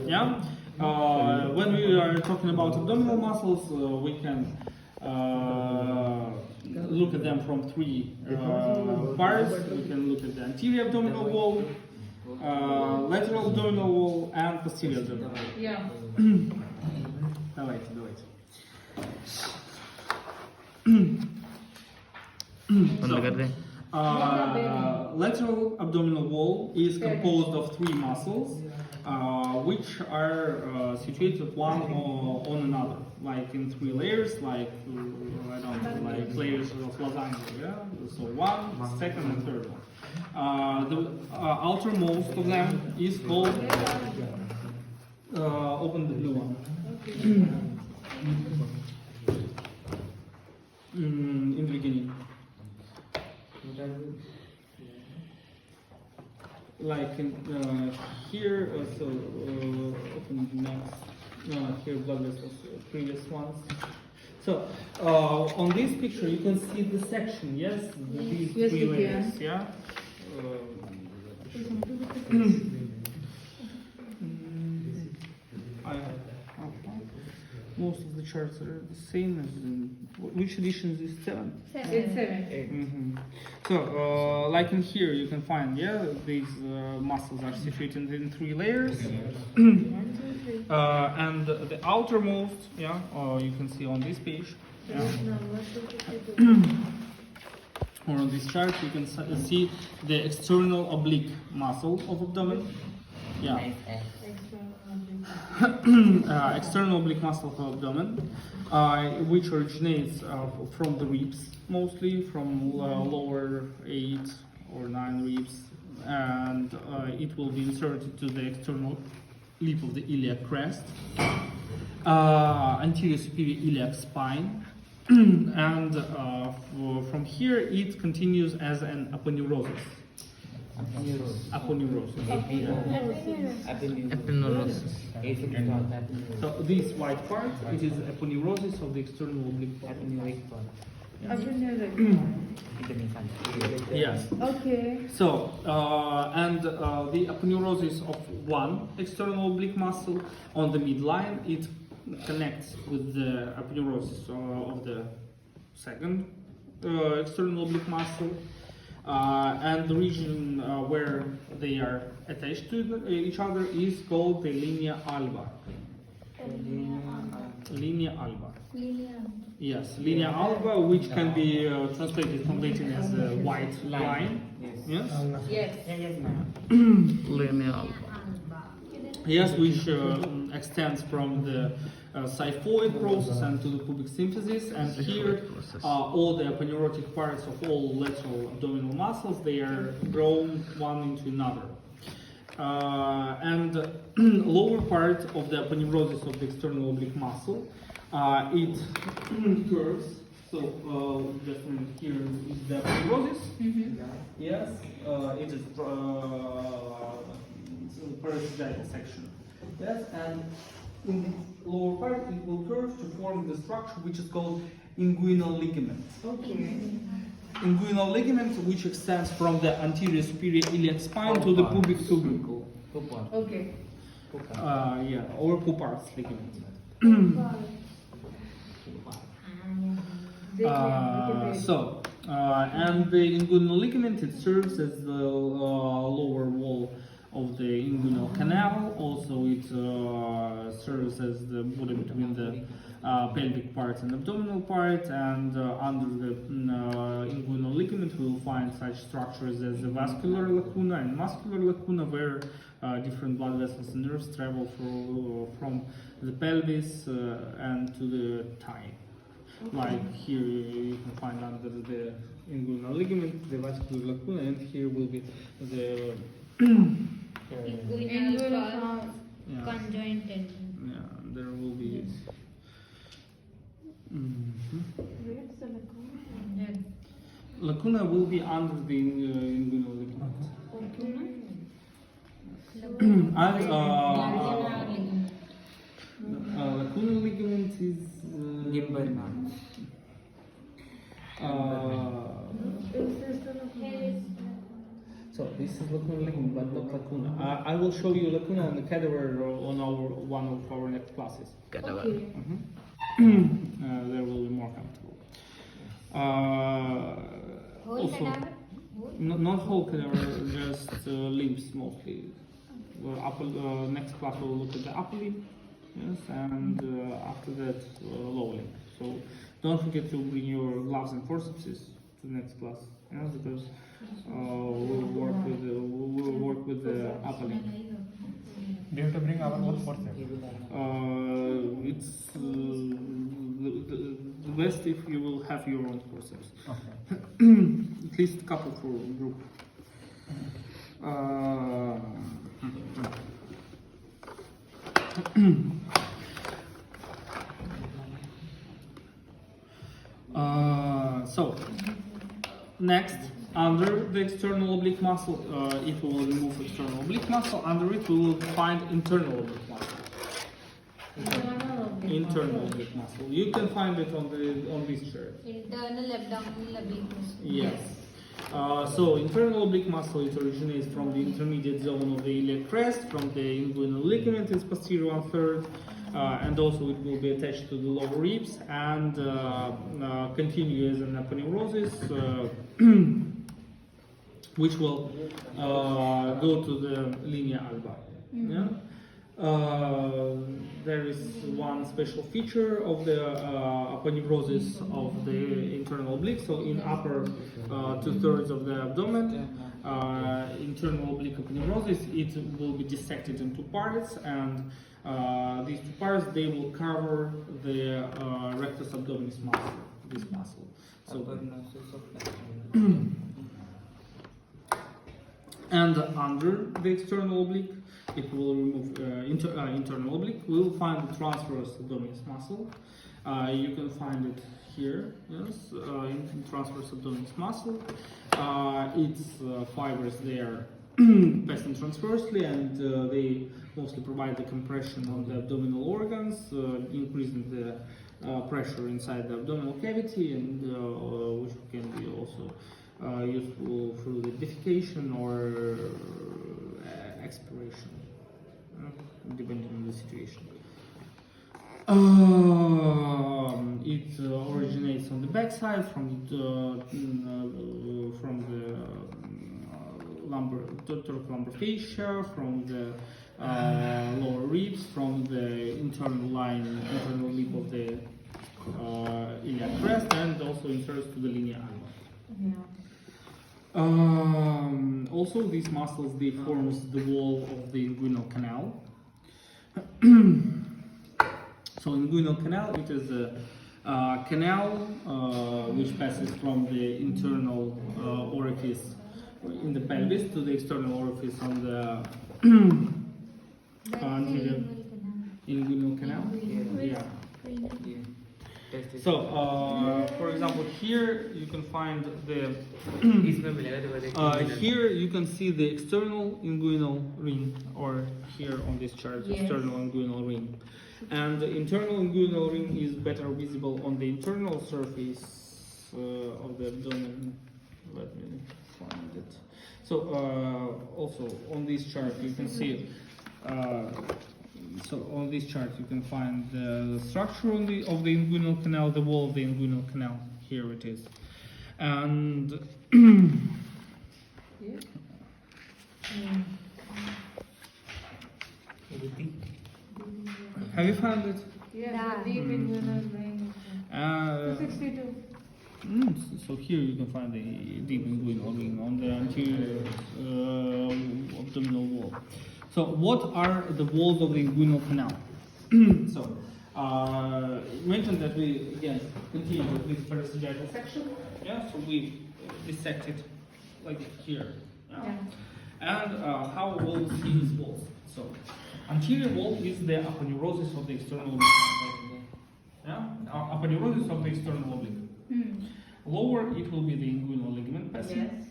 Yeah. When we are talking about abdominal muscles, we can look at them from three parts. We can look at the anterior abdominal wall, lateral abdominal wall, and posterior abdominal wall. Yeah. Давайте. Lateral abdominal wall is composed of three muscles, which are situated one on another, like in three layers, like I don't know, like layers of lasagna. Yeah. So one, second, and third one. The outermost of them is called. Open the blue one. In the beginning. Like in here, so open the next. Here blood vessels, previous ones. So on this picture you can see the section. Yes, these three layers. Yeah. Most of the charts are the same as which edition is this? 7? It's 7. So, like in here, you can find these muscles are situated in three layers, and the outermost, you can see on this page, or on this chart, you can see the external oblique muscle of abdomen. Yeah. External oblique muscle of abdomen, which originates from the ribs, mostly from lower 8 or 9 ribs, and it will be inserted to the external lip of the iliac crest, anterior superior iliac spine, and from here it continues as an aponeurosis. Aponeurosis. So this white part, it is aponeurosis of the external oblique part. Yes. Okay. So and the aponeurosis of one external oblique muscle on the midline, it connects with the aponeurosis of the second external oblique muscle. And the region where they are attached to each other is called the linea alba. Linea alba. Yes, linea alba, which can be translated from Latin as a white line. Yes. Yes. Linea alba. Yes, which extends from the xiphoid process and to the pubic symphysis, and here all the aponeurotic parts of all lateral abdominal muscles, they are grown one into another. And lower part of the aponeurosis of the external oblique muscle, it curves. So just here is the aponeurosis. Yes, it is parasitic section. Yes, and in the lower part it will curve to form the structure which is called inguinal ligament. Okay. Inguinal ligament, which extends from the anterior superior iliac spine to the pubic tubercle. Okay. Or Poupart's ligament. And the inguinal ligament, it serves as the lower wall of the inguinal canal. Also, it serves as the border between the pelvic part and abdominal part. And under the inguinal ligament, we will find such structures as the vascular lacuna and muscular lacuna, where different blood vessels and nerves travel from the pelvis and to the thigh. Like here, you can find under the inguinal ligament the vascular lacuna, and here will be the Inguinal conjoint tendon. Yeah, there will be. Lacuna will be under the inguinal ligament. Lacunal ligament is. So this is lacuna ligament, but not lacuna. I will show you lacuna on the cadaver on one of our next classes. Okay. There will be more comfortable. Whole Also, cadaver? not whole cadaver, just limbs mostly. Next class we'll look at the upper limb, yes, and after that lower limb. So don't forget to bring your gloves and forceps to the next class, yeah, because we'll work with the upper limb. Do you have to bring our own forceps? It's the best if you will have your own forceps. Okay. At least a couple for group. So next, under the external oblique muscle, if we will remove external oblique muscle, under it we will find internal oblique muscle. Internal oblique muscle. You can find it on this chart. Internal abdominal oblique muscle. Yes. So internal oblique muscle, it originates from the intermediate zone of the iliac crest, from the inguinal ligament, its posterior 1/3, and also it will be attached to the lower ribs and continue as an aponeurosis, which will go to the linea alba. Yeah? There is one special feature of the aponeurosis of the internal oblique. So in upper 2/3 of the abdomen, internal oblique aponeurosis, it will be dissected into parts, and these two parts, they will cover the rectus abdominis muscle, this muscle. So, and under the external oblique, if we will remove internal oblique, we will find the transverse abdominis muscle. You can find it here, yes, in transverse abdominis muscle. Its fibers, they are passing transversely, and they mostly provide the compression on the abdominal organs, increasing the pressure inside the abdominal cavity, and which can be also useful through the defecation or expiration, depending on the situation. It originates on the backside from the thoracolumbar fascia, from the lower ribs, from the internal lip of the iliac crest, and also inserts to the linea alba. Also, these muscles, they forms the wall of the inguinal canal. So inguinal canal, it is a canal which passes from the internal orifice in the pelvis to the external orifice on the anterior inguinal canal. Yeah. So, for example, here you can find the here you can see the external inguinal ring, or here on this chart, Yes. external inguinal ring, and the internal inguinal ring is better visible on the internal surface of the abdomen. Let me find it. So, also on this chart you can see. So on this chart you can find the structure of the inguinal canal, the wall of the inguinal canal. Here it is, and have you found it? Yeah, the deep inguinal vein. 62. So here you can find the deep inguinal ring on the anterior abdominal wall. So what are the walls of the inguinal canal? So mentioned that we again continue with this parasagittal section. Yeah, so we dissect it like here. Yeah. And how will we see these walls? So anterior wall is the aponeurosis of the external oblique. Yeah, aponeurosis of the external oblique. Lower it will be the inguinal ligament passing. Yes.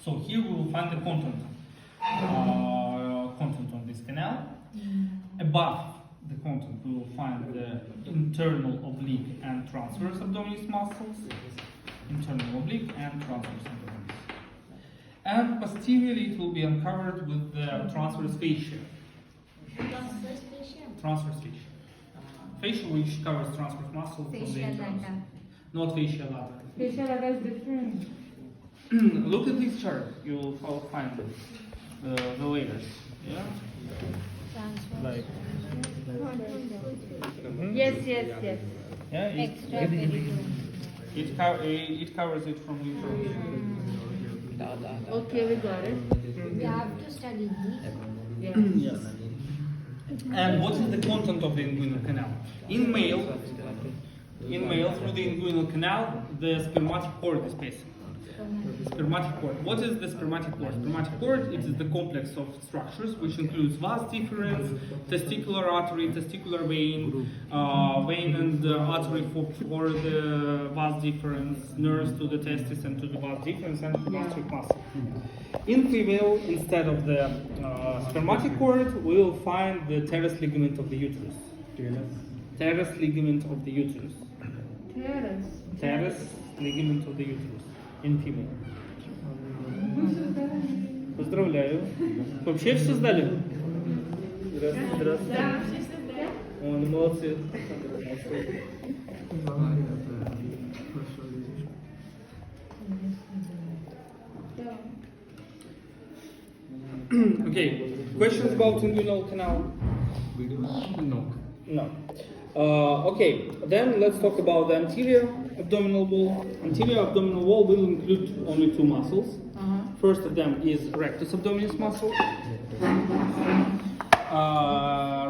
So here we will find the content on this canal. Above the content we will find the internal oblique and transverse abdominis muscles. Internal oblique and transverse abdominis. And posteriorly, it will be uncovered with the transverse fascia. Transverse fascia. Fascia, which covers transverse muscle from the Fascia internals. lata. Not fascia lata. Facial lata is different. Look at this chart. You will find the layers. Yeah. Like. Yes. Yeah. Extra peritoneum. It covers it from internals. Okay, we got it. We have to study these. Yeah. Yes. And what is the content of the inguinal canal? In male, through the inguinal canal, the spermatic cord is passing. Spermatic cord. What is the spermatic cord? Spermatic cord, it is the complex of structures which includes vas deferens, testicular artery, testicular vein, vein and artery for the vas deferens, nerves to the testis and to the vas deferens, and the gastric muscle. In female, instead of the spermatic cord, we will find the teres ligament of the uterus. Teres ligament of the uterus. Teres ligament of the uterus. In female. Поздравляю. Вообще все сдали? Здравствуйте. Молодцы. Okay. Questions about inguinal canal? No. Okay, then let's talk about the anterior abdominal wall. Anterior abdominal wall will include only two muscles. First of them is rectus abdominis muscle.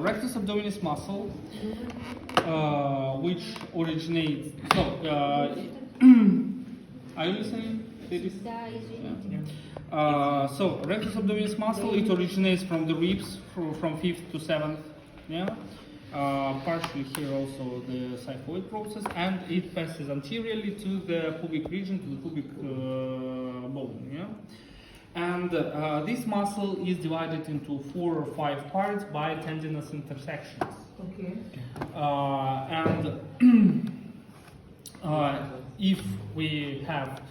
Rectus abdominis muscle, which originates. So, are you listening? Ladies? So, rectus abdominis muscle, it originates from the ribs, from 5th to 7th. Yeah. Partially here also the xiphoid process, and it passes anteriorly to the pubic region, to the pubic bone. Yeah? And this muscle is divided into 4 or 5 parts by tendinous intersections. Okay. If we have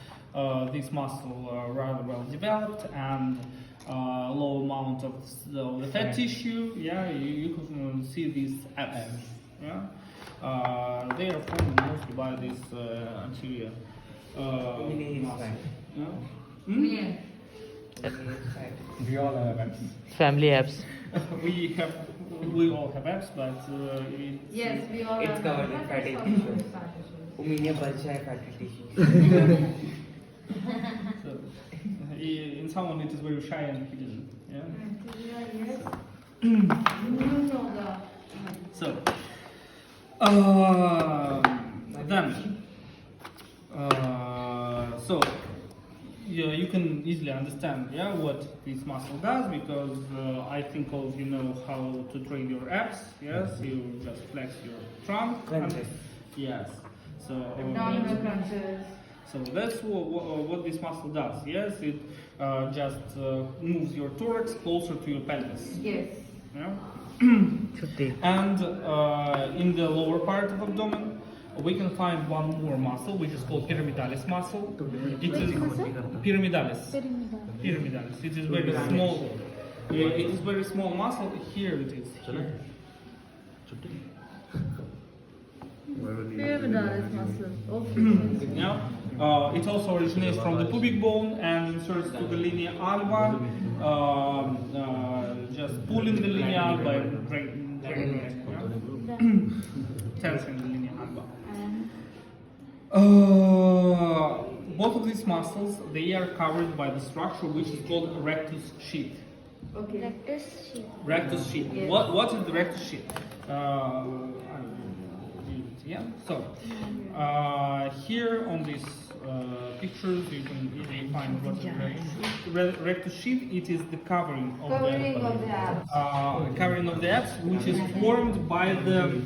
this muscle rather well developed and low amount of the fat tissue, yeah, you can see these abs. Yeah, they are formed mostly by this anterior muscle. Yeah? We all have abs. Family apps. We all have abs, but Yes, we all It's have covered in fatty tissue. so, in someone it is very shy and hidden. Yeah. Yes. So, then, so you can easily understand, yeah, what this muscle does, because I think all of you know how to train your abs. Yes, you just flex your trunk. Yes. So. Abdominal crunches. So that's what this muscle does. Yes, it just moves your thorax closer to your pelvis. Yes. Yeah? And in the lower part of abdomen, we can find one more muscle, which is called pyramidalis muscle. It is pyramidalis. Pyramidalis. It is very small. It is very small muscle. Here it is. Here. Pyramidalis muscle. Okay. Yeah. It also originates from the pubic bone and inserts to the linea alba, just pulling the linea alba by dragging it, tensing the linea alba. Both of these muscles, they are covered by the structure which is called rectus sheath. Okay. Rectus sheath. Rectus sheath. Yes. What is the rectus sheath? Yeah. So here on these pictures, you can easily find what is rectus sheath. It is the covering of the abs. covering of the abs, which is formed by the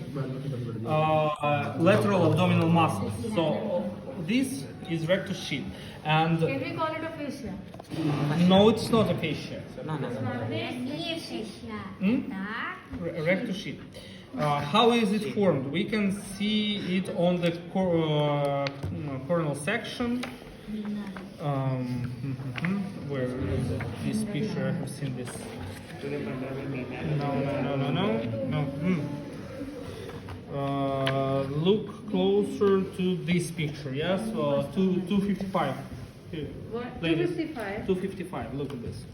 lateral abdominal muscles. So this is rectus sheath, and Can we call it a fascia? no, it's not a fascia. Rectus sheath. How is it formed? We can see it on the coronal section. Where is it? This picture, I have seen this. No. Look closer to this picture, yes? 255. Here. What? Ladies. 255? 255, look at this.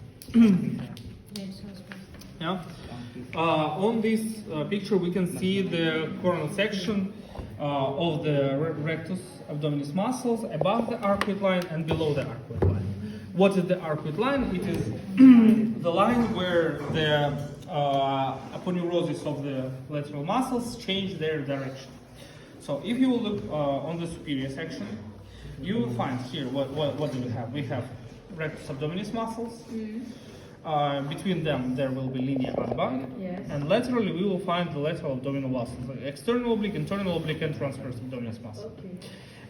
That's so special. Yeah. On this picture, we can see the coronal section of the rectus abdominis muscles above the arcuate line and below the arcuate line. What is the arcuate line? It is the line where the aponeurosis of the lateral muscles change their direction. So if you will look on the superior section, you will find here what do we have? We have rectus abdominis muscles. Between them there will be linea alba, Yes. and laterally we will find the lateral abdominal muscles, like external oblique, internal oblique, and transverse abdominis muscle. Okay.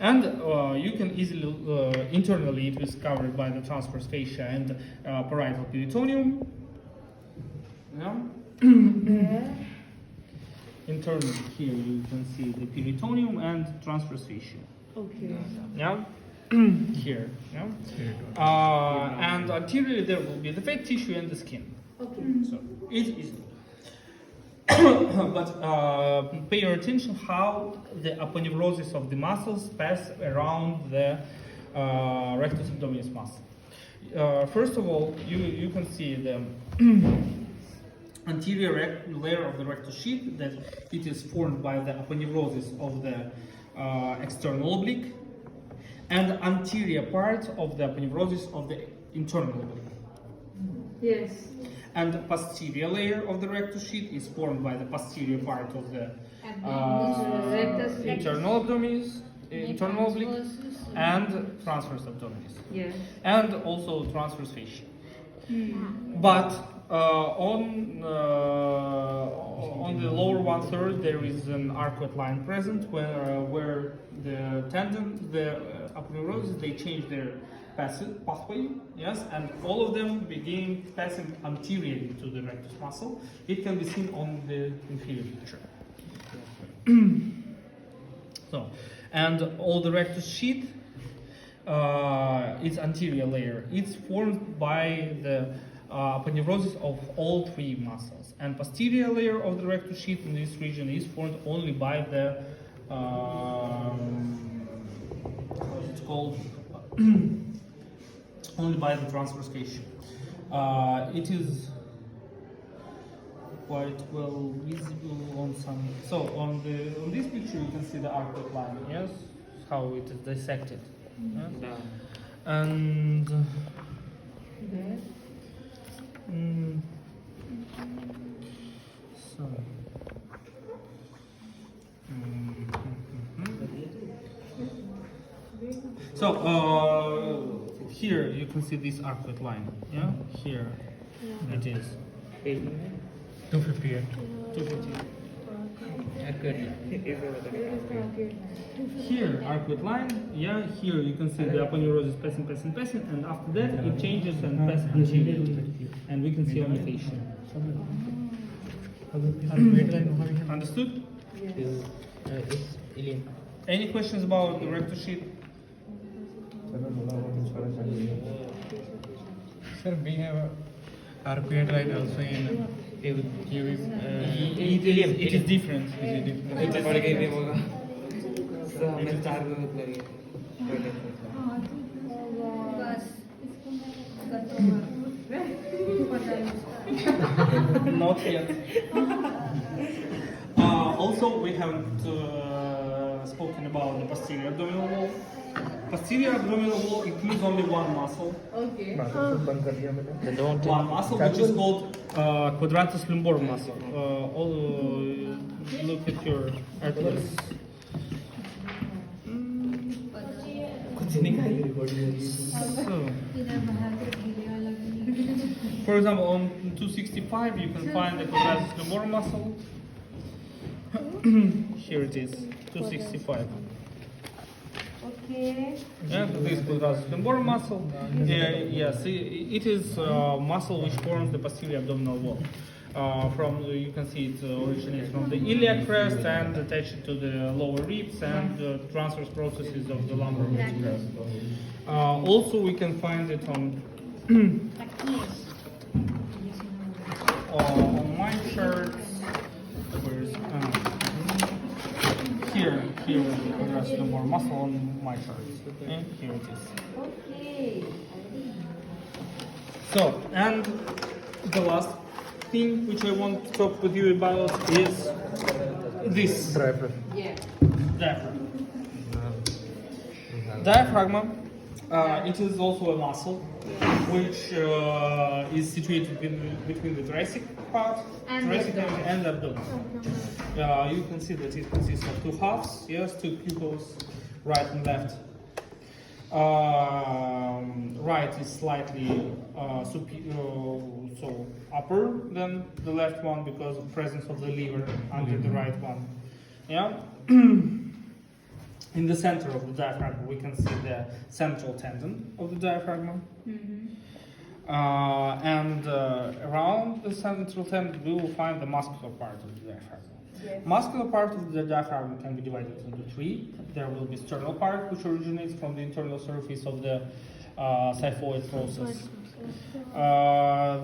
And you can easily, internally it is covered by the transverse fascia and parietal peritoneum. Yeah. There. Internally here you can see the peritoneum and transverse fascia. Okay. Yeah. Here. Yeah. And anteriorly there will be the fat tissue and the skin. Okay. So it's easy. But pay your attention how the aponeurosis of the muscles pass around the rectus abdominis muscle. First of all, you can see the anterior layer of the rectus sheath, that it is formed by the aponeurosis of the external oblique, and anterior part of the aponeurosis of the internal oblique. Yes. And the posterior layer of the rectus sheath is formed by the posterior part of the Rectus. internal abdominis, internal oblique, and transverse abdominis, Yes. and also transverse fascia. But on the lower 1/3 there is an arcuate line present where the tendon, the aponeurosis, they change their pathway, yes, and all of them begin passing anteriorly to the rectus muscle. It can be seen on the inferior picture. So, and all the rectus sheath, its anterior layer, it's formed by the aponeurosis of all three muscles, and posterior layer of the rectus sheath in this region is formed only by the what's it called? Only by the transverse fascia. It is quite well visible on some. So on this picture you can see the arcuate line. Yes, how it is dissected. Yes? And There. so. So here you can see this arcuate line. Yeah, here it is 258. 250. Okay. Here arcuate line. Yeah, here you can see the aponeurosis passing, and after that it changes and passes anteriorly, and we can see on the fascia. Understood? Is Ilian. Any questions about the rectus sheath? Sir, we have arcuate line also in It is different. Not yet. Also, we haven't spoken about the posterior abdominal wall. Posterior abdominal wall includes only one muscle. Okay. One muscle, which is called quadratus lumborum muscle. Look at your arteries. So, for example, on 265 you can find the quadratus lumborum muscle. Here it is, 265. Okay. Yeah, this quadratus lumborum muscle. Yes, it is a muscle which forms the posterior abdominal wall. You can see it originates from the iliac crest and attached to the lower ribs and the transverse processes of the lumbar vertebra. Also, we can find it on my charts. Where's here there's no more muscle on my charts. Okay, here it is. Okay. So, and the last thing which I want to talk with you about is this Yeah. diaphragm. Diaphragm, it is also a muscle which is situated between the thoracic part, And thoracic the and abdomen. You can see that it consists of two halves, yes, two pupils, right and left. Right is slightly so upper than the left one because of presence of the liver under the right one. Yeah. In the center of the diaphragm, we can see the central tendon of the diaphragm. And around the central tendon, we will find the muscular part of the diaphragm. Yes. Muscular part of the diaphragm can be divided into three. There will be sternal part, which originates from the internal surface of the xiphoid process.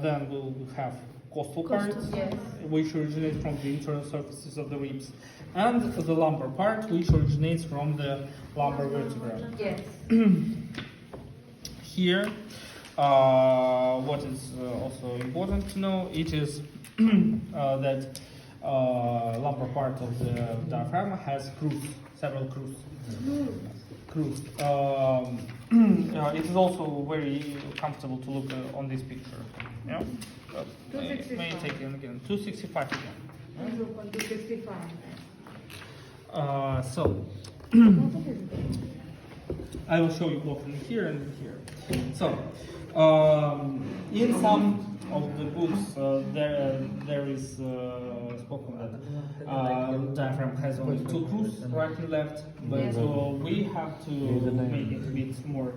Then we'll have costal part, Yes. which originates from the internal surfaces of the ribs, and the lumbar part, which originates from the lumbar vertebra. Yes. Here, what is also important to know, it is that lumbar part of the diaphragm has grooves, several grooves. It is also very comfortable to look on this picture. Yeah, may take it again. 265 again. Let's open to 65. So I will show you both in here and in here. So in some of the books there is spoken that diaphragm has only two grooves, right and left, but Yes. we have to make it a bit more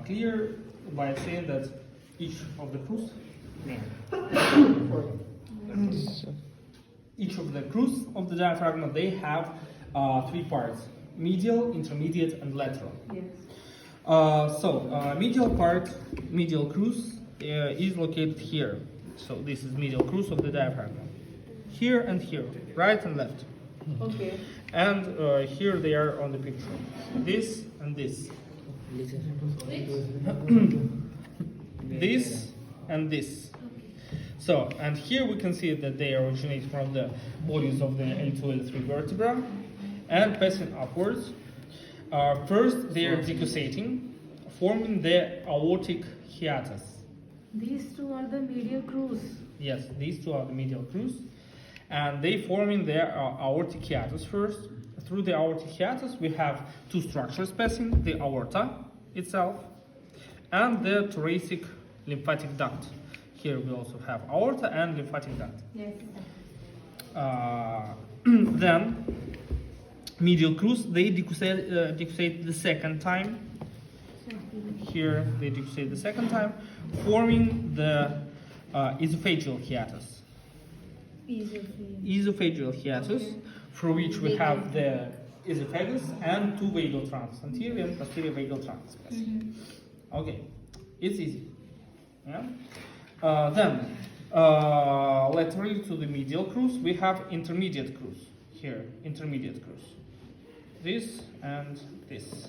clear by saying that each of the grooves of the diaphragm, they have three parts: medial, intermediate, and lateral. Yes. Medial part, medial cruise, is located here. So this is medial cruise of the diaphragm. Here and here, right and left. Okay. And here they are on the picture. This and this. This and this. So, and here we can see that they originate from the bodies of the L2, L3 vertebra and passing upwards. First, they are decussating, forming the aortic hiatus. These two are the medial grooves. Yes, these two are the medial grooves, and they forming the aortic hiatus first. Through the aortic hiatus, we have two structures passing: the aorta itself and the thoracic lymphatic duct. Here we also have aorta and lymphatic duct. Yes. Then medial grooves, they decussate the second time. Here they decussate the second time, forming the esophageal hiatus. Esophageal hiatus, for which we have the esophagus and two vagal trunks, anterior and posterior vagal trunks. Okay, it's easy. Yeah. Then laterally to the medial grooves, we have intermediate grooves. Here, intermediate grooves. This and this.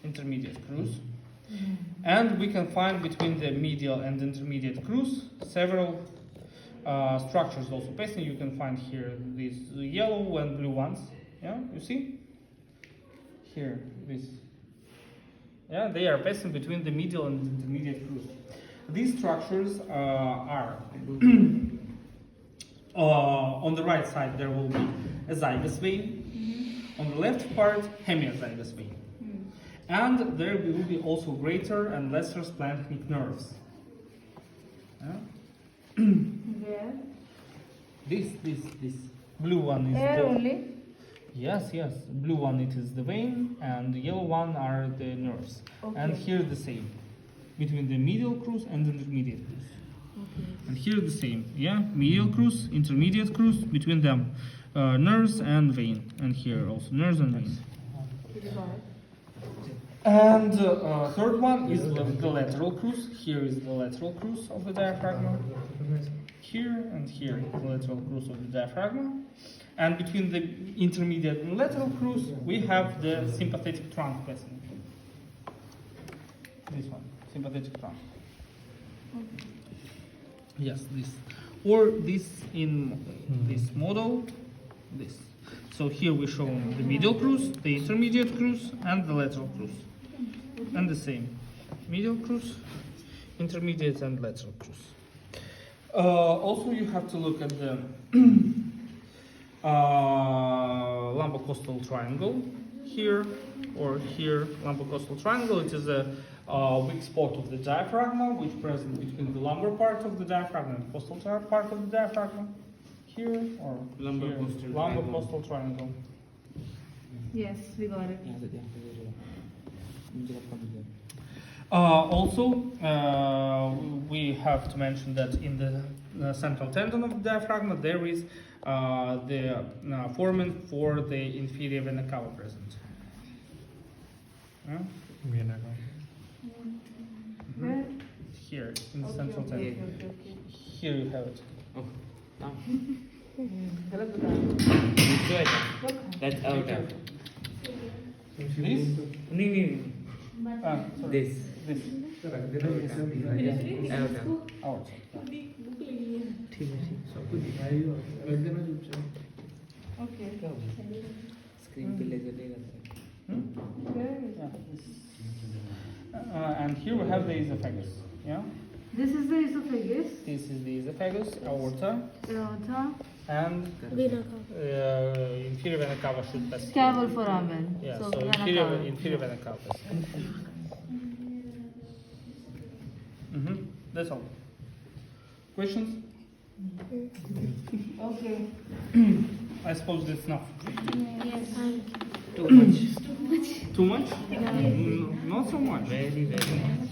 Intermediate grooves. And we can find between the medial and intermediate grooves several structures also passing. You can find here these yellow and blue ones. Yeah, you see? Here, this. Yeah, they are passing between the medial and intermediate grooves. These structures are on the right side there will be a zygous vein. On the left part, hemiazygous vein. And there will be also greater and lesser splanchnic nerves. Where? This blue one is Here the only? yes, blue one it is the vein, and the yellow one are the nerves. Okay. And here the same, between the medial grooves and the intermediate grooves. And here the same, yeah? Medial crus, intermediate crus, between them nerves and vein. And here also nerves and vein. And third one is the lateral crus. Here is the lateral crus of the diaphragm. Here and here, the lateral crus of the diaphragm. And between the intermediate and lateral crus, we have the sympathetic trunk vessel. This one, sympathetic trunk. Yes, this. Or this in this model, this. So here we show the medial crus, the intermediate crus, and the lateral crus. And the same. Medial crus, intermediate and lateral crus. Also you have to look at the lumbocostal triangle here or here, lumbocostal triangle. It is a weak spot of the diaphragm which is present between the lumbar part of the diaphragm and costal part of the diaphragm. Here or lumbocostal triangle. Yes, we got it. Also, we have to mention that in the central tendon of the diaphragm there is the foramen for the inferior vena cava present. Where? Here in the Okay, central okay, tendon. okay, okay. Here you have it. गलत बता रहे That's out of. This? Sorry. This. This. Out of. Out. Okay. Screen पे ले चलेगा. Where? Yeah, this. And here we have the esophagus. Yeah. This is the esophagus. This is the esophagus, aorta, Aorta. and inferior vena cava should pass. Scaval foramen. Yeah, So, so vena inferior, cava. inferior vena cava. That's all. Questions? Okay. I suppose that's enough. Yes. Too much. Too much? Not so much. Very, very much.